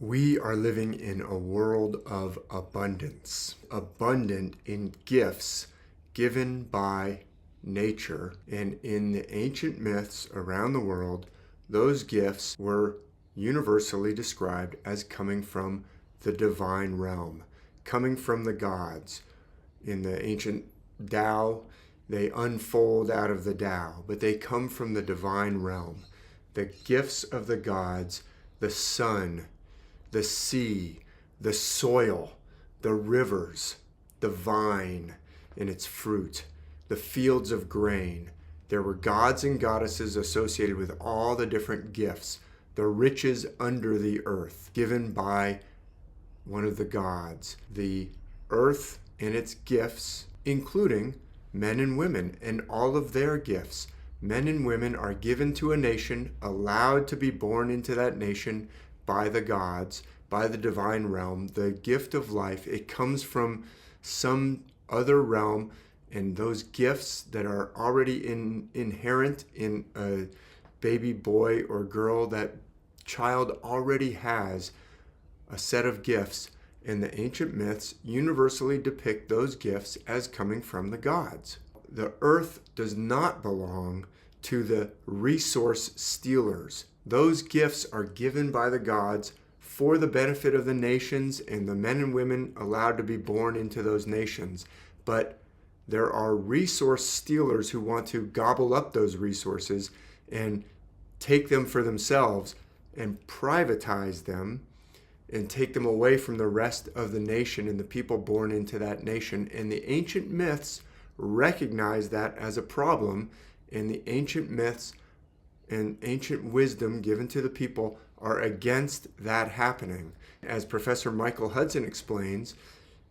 We are living in a world of abundance, abundant in gifts given by nature. And in the ancient myths around the world, those gifts were universally described as coming from the divine realm, coming from the gods. In the ancient Tao, they unfold out of the Tao, but they come from the divine realm. The gifts of the gods, the sun, the sea, the soil, the rivers, the vine and its fruit, the fields of grain. There were gods and goddesses associated with all the different gifts, the riches under the earth, given by one of the gods. The earth and its gifts, including men and women and all of their gifts. Men and women are given to a nation, allowed to be born into that nation by the gods, by the divine realm. The gift of life, it comes from some other realm, and those gifts that are already inherent in a baby boy or girl, that child already has a set of gifts, and the ancient myths universally depict those gifts as coming from the gods. The earth does not belong to the resource stealers. Those gifts are given by the gods for the benefit of the nations and the men and women allowed to be born into those nations. But there are resource stealers who want to gobble up those resources and take them for themselves and privatize them and take them away from the rest of the nation and the people born into that nation. And the ancient myths recognize that as a problem, and the ancient myths and ancient wisdom given to the people are against that happening. As Professor Michael Hudson explains,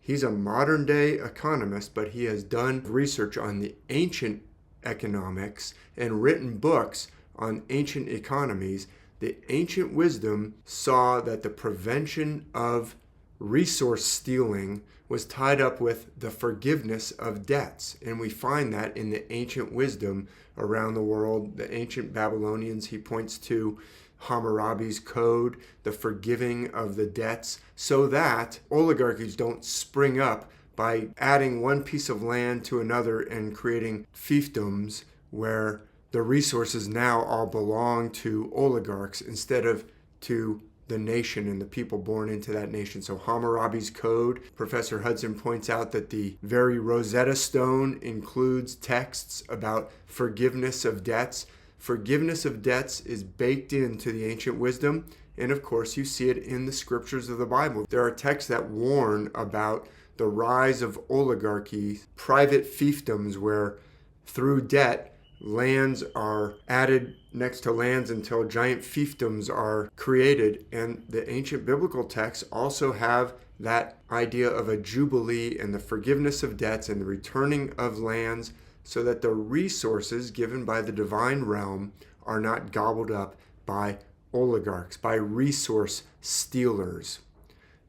he's a modern day economist, but he has done research on the ancient economics and written books on ancient economies. The ancient wisdom saw that the prevention of resource stealing was tied up with the forgiveness of debts. And we find that in the ancient wisdom around the world. The ancient Babylonians, he points to Hammurabi's code, the forgiving of the debts, so that oligarchies don't spring up by adding one piece of land to another and creating fiefdoms where the resources now all belong to oligarchs instead of to the nation and the people born into that nation. So Hammurabi's code, Professor Hudson points out that the very Rosetta Stone includes texts about forgiveness of debts. Forgiveness of debts is baked into the ancient wisdom, and of course you see it in the scriptures of the Bible. There are texts that warn about the rise of oligarchy, private fiefdoms where through debt lands are added next to lands until giant fiefdoms are created. And the ancient biblical texts also have that idea of a jubilee and the forgiveness of debts and the returning of lands, so that the resources given by the divine realm are not gobbled up by oligarchs, by resource stealers.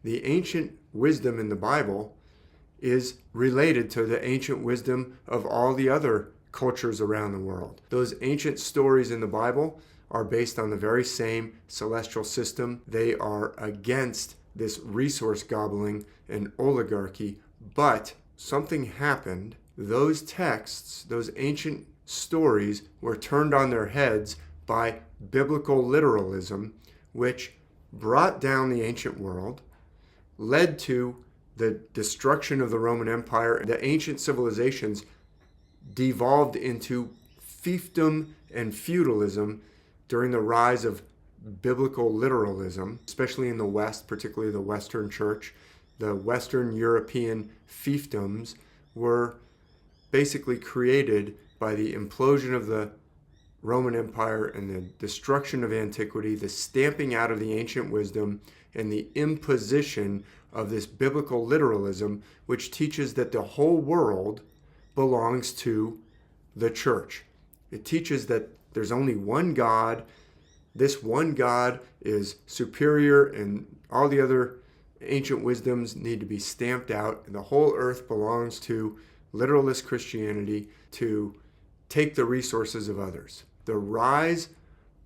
The ancient wisdom in the Bible is related to the ancient wisdom of all the other cultures around the world. Those ancient stories in the Bible are based on the very same celestial system. They are against this resource gobbling and oligarchy, but something happened. Those texts, those ancient stories, were turned on their heads by biblical literalism, which brought down the ancient world, led to the destruction of the Roman Empire. The ancient civilizations devolved into fiefdom and feudalism during the rise of biblical literalism, especially in the West, particularly the Western Church. The Western European fiefdoms were basically created by the implosion of the Roman Empire and the destruction of antiquity, the stamping out of the ancient wisdom, and the imposition of this biblical literalism, which teaches that the whole world belongs to the church. It teaches that there's only one God. This one God is superior, and all the other ancient wisdoms need to be stamped out, and the whole earth belongs to literalist Christianity to take the resources of others. The rise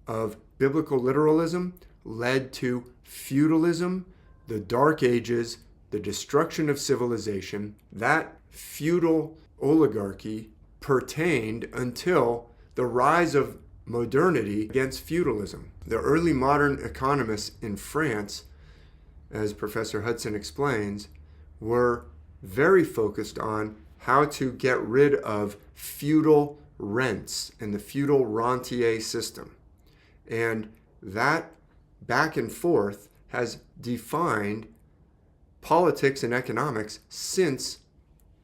of biblical literalism led to feudalism, the Dark Ages, the destruction of civilization. That feudal oligarchy pertained until the rise of modernity against feudalism. The early modern economists in France, as Professor Hudson explains, were very focused on how to get rid of feudal rents and the feudal rentier system. And that back and forth has defined politics and economics since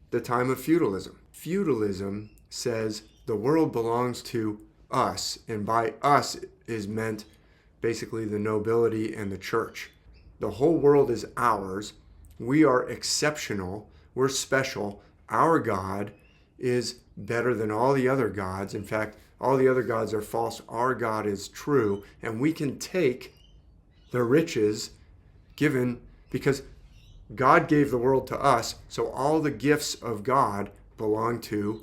the time of feudalism. Feudalism says the world belongs to us, and by us is meant basically the nobility and the church. The whole world is ours. We are exceptional. We're special. Our God is better than all the other gods. In fact, all the other gods are false. Our God is true. And we can take the riches given because God gave the world to us. So all the gifts of God belong to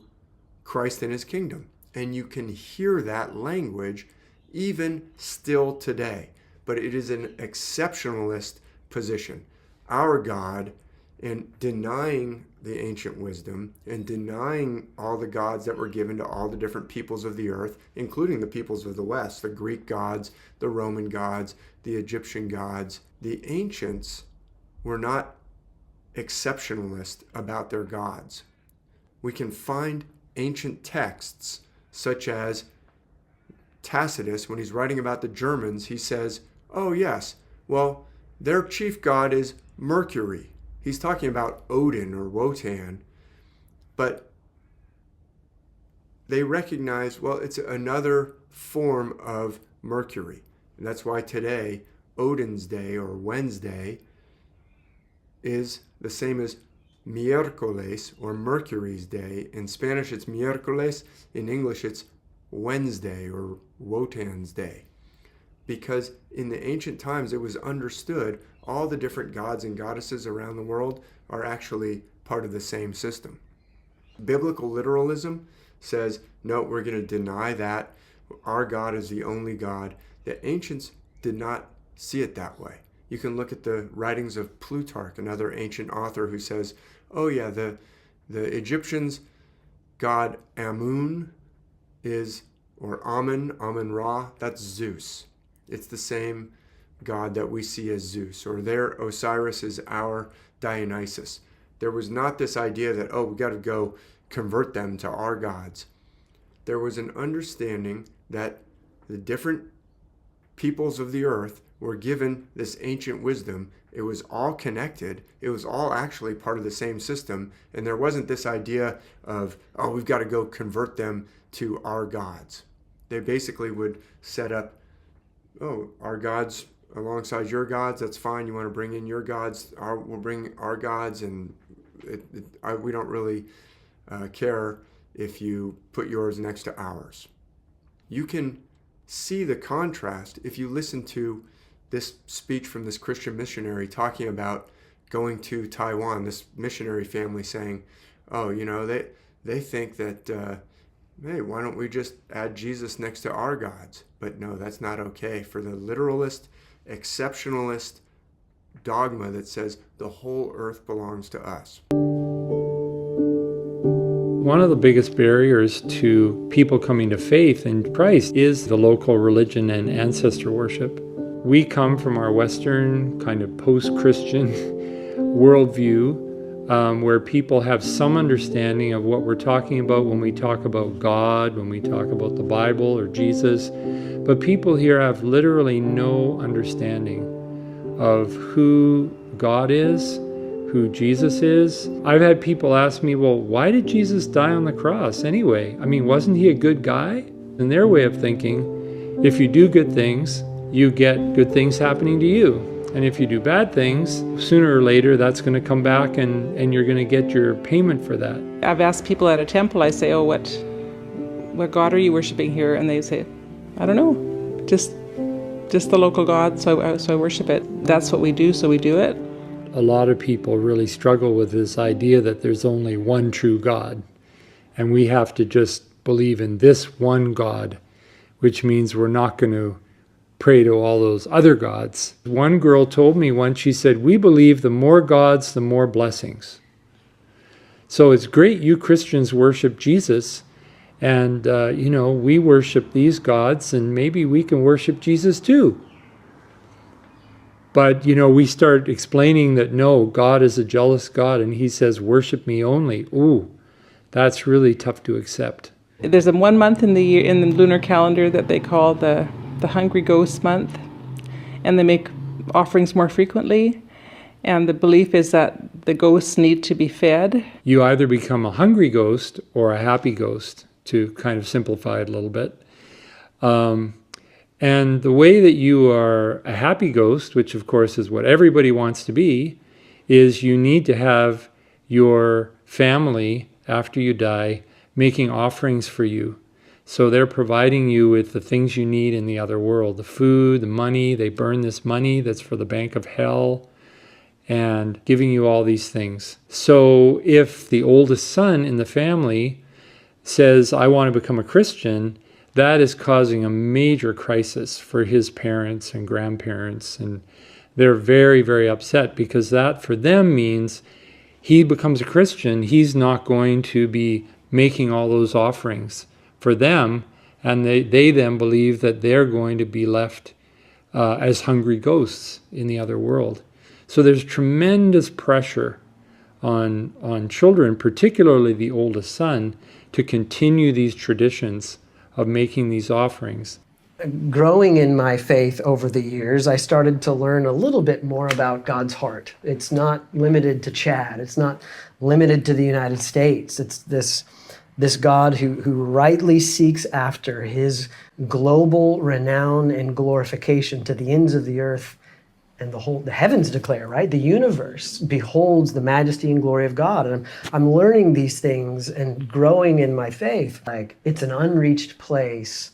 Christ and his kingdom. And you can hear that language even still today. But it is an exceptionalist position. Our God, in denying the ancient wisdom and denying all the gods that were given to all the different peoples of the earth, including the peoples of the West, the Greek gods, the Roman gods, the Egyptian gods, the ancients were not exceptionalist about their gods. We can find ancient texts such as Tacitus, when he's writing about the Germans, he says, oh yes, well, their chief god is Mercury. He's talking about Odin or Wotan, but they recognize, well, it's another form of Mercury. And that's why today, Odin's Day or Wednesday is the same as Miércoles or Mercury's Day. In Spanish, it's Miércoles. In English, it's Wednesday or Wotan's Day. Because in the ancient times, it was understood all the different gods and goddesses around the world are actually part of the same system. Biblical literalism says, no, we're going to deny that. Our God is the only God. The ancients did not see it that way. You can look at the writings of Plutarch, another ancient author, who says, oh yeah, the Egyptians' god Amun is, or Amun-Ra, that's Zeus. It's the same god that we see as Zeus, or their Osiris is our Dionysus. There was not this idea that, oh, we got to go convert them to our gods. There was an understanding that the different peoples of the earth were given this ancient wisdom. It was all connected. It was all actually part of the same system. And there wasn't this idea of, oh, we've got to go convert them to our gods. They basically would set up, oh, our gods alongside your gods, that's fine. You want to bring in your gods, we'll bring our gods, and we don't really care if you put yours next to ours. You can see the contrast if you listen to this speech from this Christian missionary talking about going to Taiwan, this missionary family saying, oh, you know, they think that, hey, why don't we just add Jesus next to our gods? But no, that's not okay. For the literalist, exceptionalist dogma that says the whole earth belongs to us. One of the biggest barriers to people coming to faith in Christ is the local religion and ancestor worship. We come from our Western kind of post-Christian worldview where people have some understanding of what we're talking about when we talk about God, when we talk about the Bible or Jesus. But people here have literally no understanding of who God is, who Jesus is. I've had people ask me, well, why did Jesus die on the cross anyway? I mean, wasn't he a good guy? In their way of thinking, if you do good things, you get good things happening to you. And if you do bad things, sooner or later, that's going to come back and you're going to get your payment for that. I've asked people at a temple, I say, oh, what God are you worshiping here? And they say, I don't know, just the local God, so I worship it. That's what we do, so we do it. A lot of people really struggle with this idea that there's only one true God, and we have to just believe in this one God, which means we're not going to pray to all those other gods. One girl told me once, she said, we believe the more gods, the more blessings. So it's great you Christians worship Jesus, and we worship these gods, and maybe we can worship Jesus too. But, we start explaining that, no, God is a jealous God, and he says, worship me only. Ooh, that's really tough to accept. There's a 1 month in the year in the lunar calendar that they call the Hungry Ghost month, and they make offerings more frequently. And the belief is that the ghosts need to be fed. You either become a hungry ghost or a happy ghost, to kind of simplify it a little bit. And the way that you are a happy ghost, which of course is what everybody wants to be, is you need to have your family, after you die, making offerings for you. So they're providing you with the things you need in the other world, the food, the money. They burn this money that's for the bank of hell, and giving you all these things. So if the oldest son in the family says, I want to become a Christian, that is causing a major crisis for his parents and grandparents. And they're very, very upset, because that for them means he becomes a Christian, he's not going to be making all those offerings for them, and they then believe that they're going to be left as hungry ghosts in the other world. So there's tremendous pressure on children, particularly the oldest son, to continue these traditions of making these offerings. Growing in my faith over the years, I started to learn a little bit more about God's heart. It's not limited to Chad. It's not limited to the United States. It's this God who rightly seeks after his global renown and glorification to the ends of the earth, and the heavens declare, right? The universe beholds the majesty and glory of God. And I'm learning these things and growing in my faith. Like, it's an unreached place.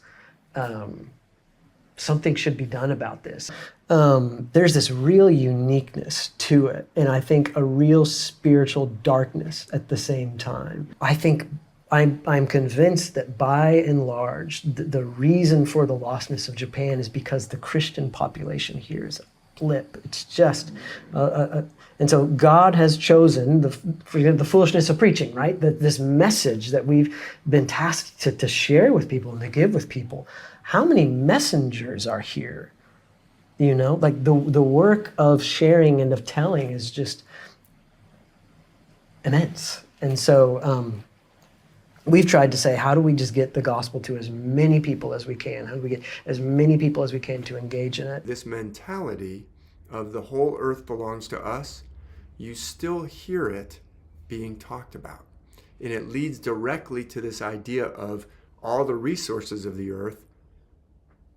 Something should be done about this. There's this real uniqueness to it, and I think a real spiritual darkness at the same time. I think I'm convinced that by and large, the reason for the lostness of Japan is because the Christian population here is a blip. It's just, and so God has chosen the foolishness of preaching, right? That this message that we've been tasked to share with people and to give with people. How many messengers are here? Like the work of sharing and of telling is just immense. And so we've tried to say, how do we just get the gospel to as many people as we can? How do we get as many people as we can to engage in it? This mentality of the whole earth belongs to us, you still hear it being talked about. And it leads directly to this idea of all the resources of the earth.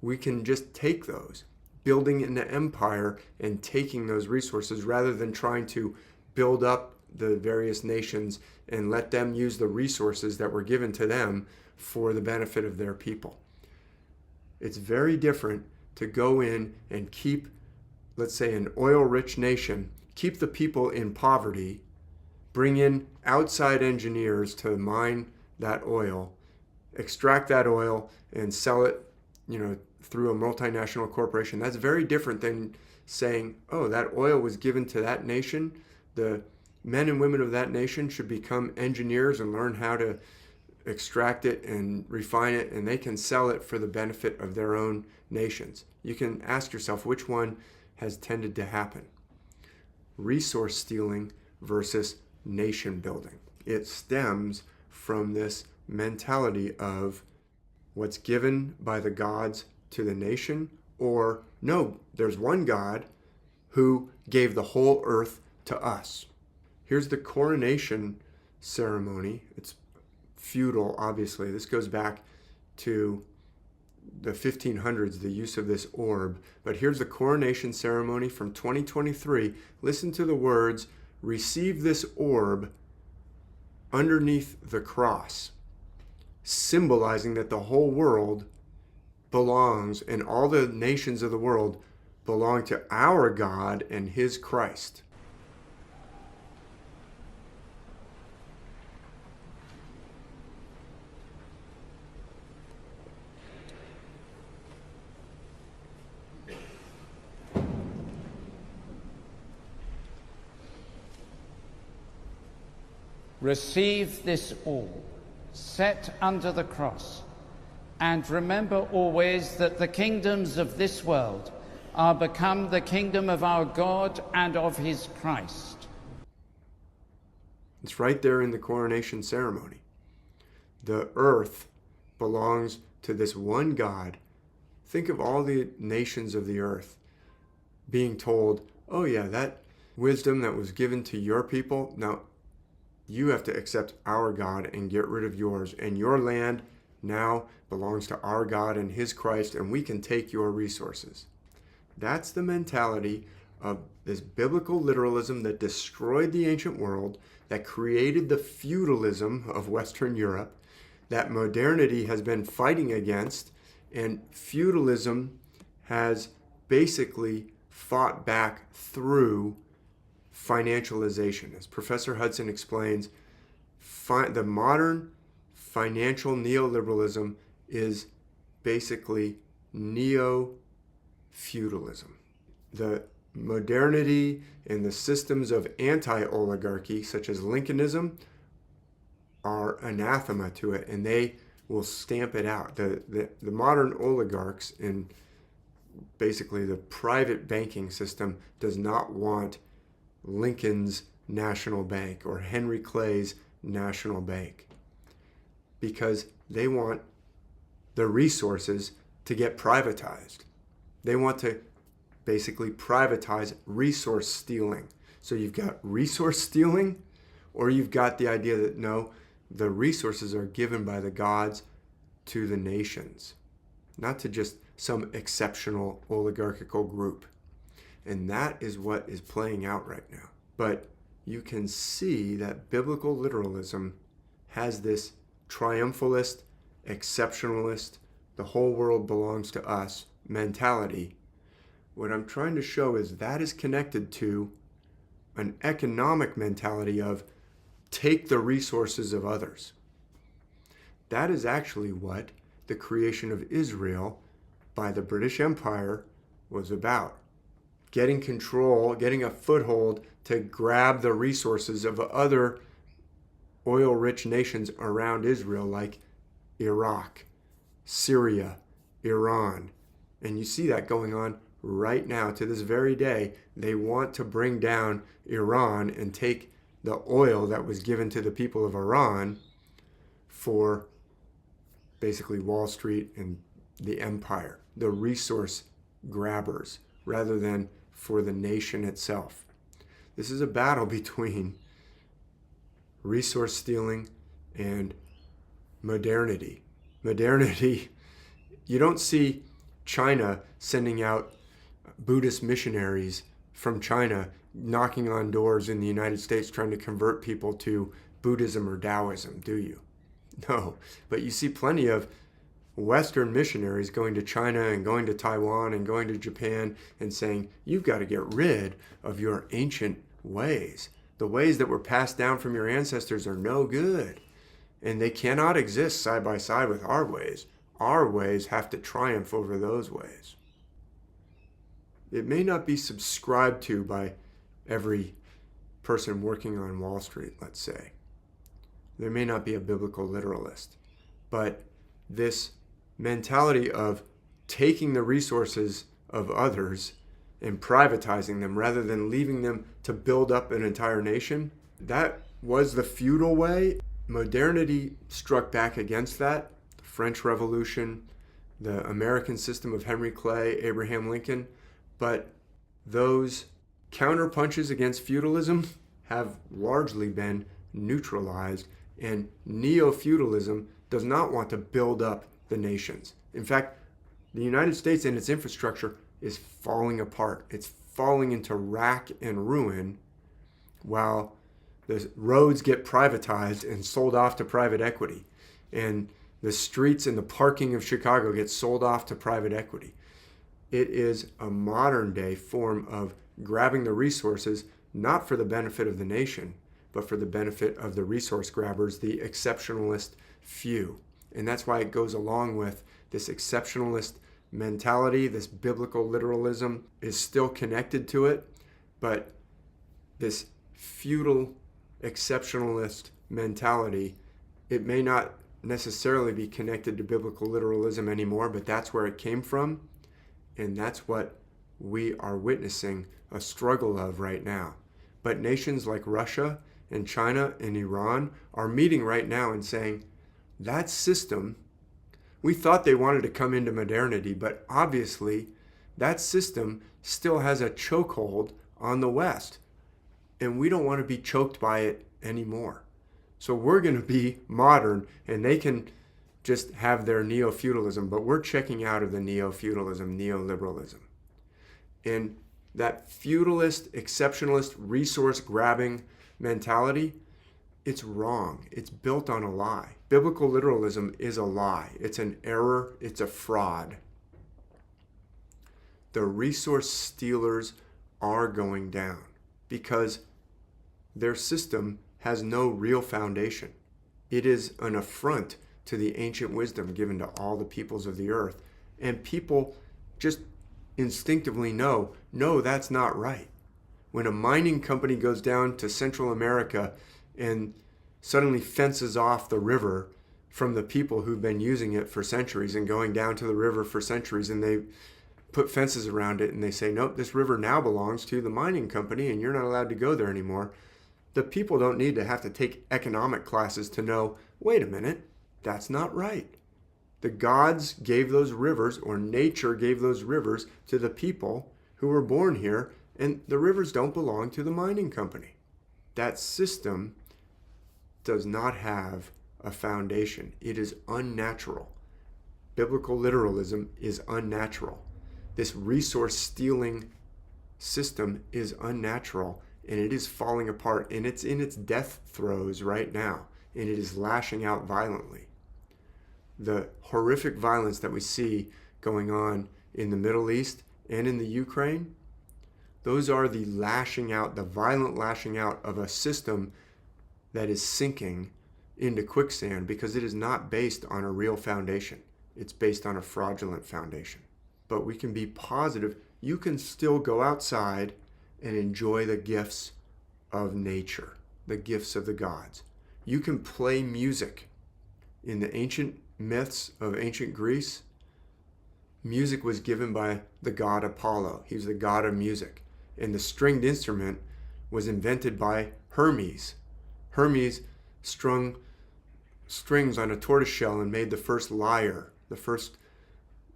We can just take those, building an empire and taking those resources, rather than trying to build up the various nations and let them use the resources that were given to them for the benefit of their people. It's very different to go in and keep, let's say, an oil-rich nation, keep the people in poverty, bring in outside engineers to mine that oil, extract that oil, and sell it, through a multinational corporation. That's very different than saying, oh, that oil was given to that nation. The men and women of that nation should become engineers and learn how to extract it and refine it, and they can sell it for the benefit of their own nations. You can ask yourself which one has tended to happen. Resource stealing versus nation building. It stems from this mentality of what's given by the gods to the nation, or no, there's one God who gave the whole earth to us. Here's the coronation ceremony. It's feudal, obviously. This goes back to the 1500s, the use of this orb. But here's the coronation ceremony from 2023. Listen to the words, receive this orb underneath the cross, symbolizing that the whole world belongs, and all the nations of the world belong to our God and his Christ. Receive this all, set under the cross, and remember always that the kingdoms of this world are become the kingdom of our God and of his Christ. It's right there in the coronation ceremony. The earth belongs to this one God. Think of all the nations of the earth being told, oh yeah, that wisdom that was given to your people, now you have to accept our God and get rid of yours. And your land now belongs to our God and his Christ, and we can take your resources. That's the mentality of this biblical literalism that destroyed the ancient world, that created the feudalism of Western Europe, that modernity has been fighting against, and feudalism has basically fought back through financialization. As Professor Hudson explains, the modern financial neoliberalism is basically neo-feudalism. The modernity and the systems of anti-oligarchy, such as Lincolnism, are anathema to it, and they will stamp it out. The modern oligarchs in basically the private banking system does not want Lincoln's National Bank or Henry Clay's National Bank, because they want the resources to get privatized. They want to basically privatize resource stealing. So you've got resource stealing, or you've got the idea that no, the resources are given by the gods to the nations, not to just some exceptional oligarchical group. And that is what is playing out right now. But you can see that biblical literalism has this triumphalist, exceptionalist, the whole world belongs to us mentality. What I'm trying to show is that is connected to an economic mentality of take the resources of others. That is actually what the creation of Israel by the British Empire was about. Getting control, getting a foothold to grab the resources of other oil-rich nations around Israel, like Iraq, Syria, Iran. And you see that going on right now to this very day. They want to bring down Iran and take the oil that was given to the people of Iran for basically Wall Street and the empire, the resource grabbers, rather than for the nation itself. This is a battle between resource stealing and modernity. Modernity, you don't see China sending out Buddhist missionaries from China knocking on doors in the United States trying to convert people to Buddhism or Taoism, do you? No, but you see plenty of Western missionaries going to China and going to Taiwan and going to Japan and saying, you've got to get rid of your ancient ways. The ways that were passed down from your ancestors are no good, and they cannot exist side by side with our ways. Our ways have to triumph over those ways. It may not be subscribed to by every person working on Wall Street, let's say. There may not be a biblical literalist, but this mentality of taking the resources of others and privatizing them rather than leaving them to build up an entire nation, that was the feudal way. Modernity struck back against that. The French Revolution, the American system of Henry Clay, Abraham Lincoln, but those counterpunches against feudalism have largely been neutralized, and neo-feudalism does not want to build up the nations. In fact, the United States and its infrastructure is falling apart. It's falling into rack and ruin while the roads get privatized and sold off to private equity, and the streets and the parking of Chicago get sold off to private equity. It is a modern day form of grabbing the resources, not for the benefit of the nation, but for the benefit of the resource grabbers, the exceptionalist few. And that's why it goes along with this exceptionalist mentality. This biblical literalism is still connected to it, but this feudal exceptionalist mentality. It may not necessarily be connected to biblical literalism anymore, but that's where it came from, and that's what we are witnessing a struggle of right now. But nations like Russia and China and Iran are meeting right now and saying, that system, we thought they wanted to come into modernity, but obviously that system still has a chokehold on the West, and we don't want to be choked by it anymore. So we're going to be modern, and they can just have their neo-feudalism, but we're checking out of the neo-feudalism, neoliberalism. And that feudalist, exceptionalist, resource-grabbing mentality, it's wrong. It's built on a lie. Biblical literalism is a lie. It's an error. It's a fraud. The resource stealers are going down because their system has no real foundation. It is an affront to the ancient wisdom given to all the peoples of the earth. And people just instinctively know, no, that's not right. When a mining company goes down to Central America and suddenly fences off the river from the people who've been using it for centuries and going down to the river for centuries, and they put fences around it and they say, nope, this river now belongs to the mining company and you're not allowed to go there anymore. The people don't need to have to take economic classes to know, wait a minute, that's not right. The gods gave those rivers, or nature gave those rivers, to the people who were born here, and the rivers don't belong to the mining company. That system does not have a foundation. It is unnatural. Biblical literalism is unnatural. This resource stealing system is unnatural, and it is falling apart, and it's in its death throes right now, and it is lashing out violently. The horrific violence that we see going on in the Middle East and in the Ukraine, those are the lashing out, the violent lashing out of a system that is sinking into quicksand because it is not based on a real foundation. It's based on a fraudulent foundation. But we can be positive. You can still go outside and enjoy the gifts of nature, the gifts of the gods. You can play music. In the ancient myths of ancient Greece, music was given by the god Apollo. He was the god of music. And the stringed instrument was invented by Hermes. Hermes strung strings on a tortoiseshell and made the first lyre, the first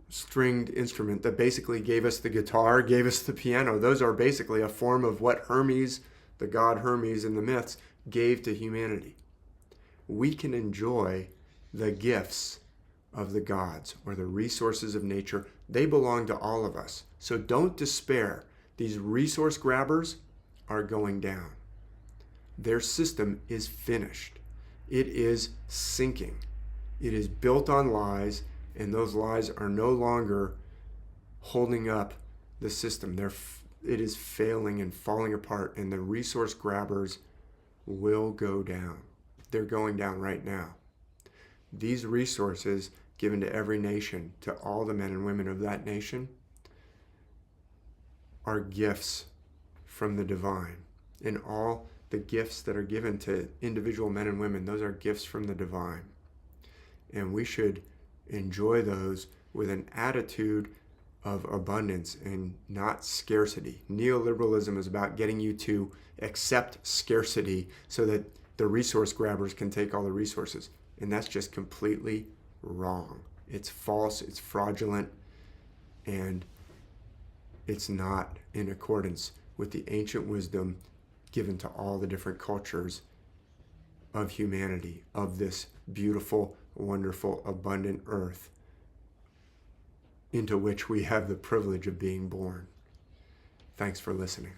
stringed instrument that basically gave us the guitar, gave us the piano. Those are basically a form of what Hermes, the god Hermes in the myths, gave to humanity. We can enjoy the gifts of the gods or the resources of nature. They belong to all of us. So don't despair. These resource grabbers are going down. Their system is finished. It is sinking. It is built on lies, and those lies are no longer holding up the system. It is failing and falling apart, and the resource grabbers will go down. They're going down right now. These resources given to every nation, to all the men and women of that nation, are gifts from the divine. And all the gifts that are given to individual men and women, those are gifts from the divine. And we should enjoy those with an attitude of abundance and not scarcity. Neoliberalism is about getting you to accept scarcity so that the resource grabbers can take all the resources. And that's just completely wrong. It's false, it's fraudulent, and it's not in accordance with the ancient wisdom given to all the different cultures of humanity, of this beautiful, wonderful, abundant earth into which we have the privilege of being born. Thanks for listening.